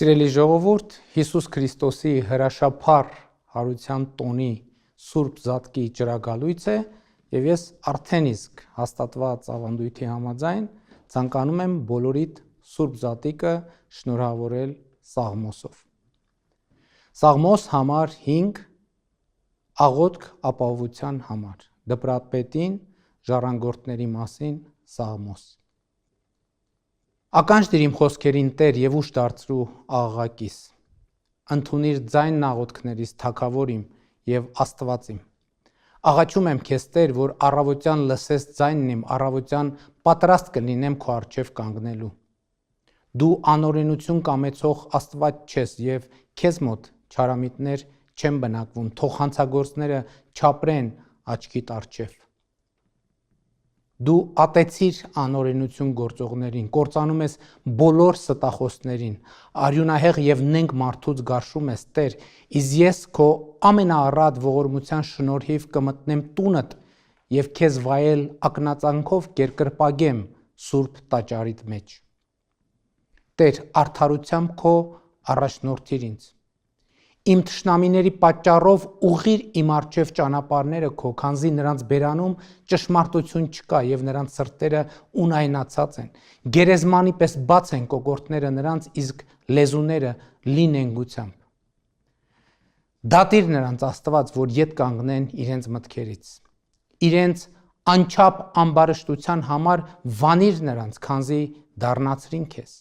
Սիրելի ժողովուրդ, Հիսուս Քրիստոսի հրաշափառ հարության տոնի Սուրբ Զատկի ճրագալույց է եւ ես արդեն իսկ հաստատված ավանդույթի համաձայն ցանկանում եմ բոլորիդ Սուրբ Զատիկը շնորհավորել Սաղմոսով։ Սաղմոս համար 5 աղոթք ապահովության համար, դպրատպետին ժառանգորդների մասին Սաղմոս։ Ականջ դիր իմ խոսքերին Տեր եւ ուշ դարձրու աղաղակիս, ընդունիր ձայնն աղոթքներիս թագավոր իմ եւ Աստված իմ։ Աղաչում եմ քեզ Տեր, որ առավոտյան լսես ձայնն իմ, առավոտյան պատրաստ կլինեմ քո առջև կանգնելու։ Դու անօրենություն կամեցող Աստված չես եւ քեզ մոտ չարամիտներ չեն բնակվում, թող հանցագործները չապրեն աչքիդ առջև։ Դու ատեցիր անօրենություն գործողներին, կործանում ես բոլոր ստախոսներին, արյունահեղ եւ նենգ մարդուց գարշում ես Տեր, իսկ ես քո ամենաառատ ողորմության շնորհիվ կմտնեմ տունդ եւ քեզ վայել ակնածանքով կերկրպագեմ սուրբ տաճարիդ մեջ։ Տեր, արդարությամբ քո առաջնորդիր ինձ։ Իմ թշնամիների պատճառով ուղղիր իմ առջև ճանապարհները քո, քանզի նրանց բերանում ճշմարտություն չկա եւ նրանց սրտերը ունայնացած են։ Գերեզմանի պես բաց են կոկորդները նրանց, իսկ լեզուները լի նենգությամբ։ Դատիր նրանց Աստված, որ ետ կանգնեն իրենց մտքերից։ Իրենց անչափ ամբարշտության համար վանիր նրանց, քանզի դառնացրին քեզ։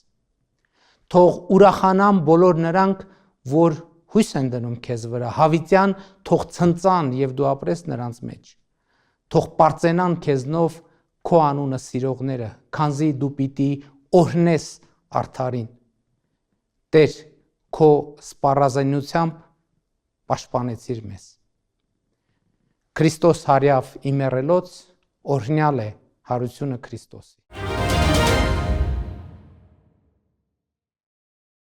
Թող ուրախանան բոլոր նրանք, որ հույս են դնում քեզ վրա, հավիտյան թող ցնծան եւ դու ապրես նրանց մեջ։ Թող պարծենան քեզնով քո անունը սիրողները, քանզի դու պիտի օրհնես արդարին։ Տեր, քո սպառազինությամբ պաշտպանեցիր մեզ։ Քրիստոս հարյավ իմերելոց օրհնյալ է հարությունը Քրիստոսի։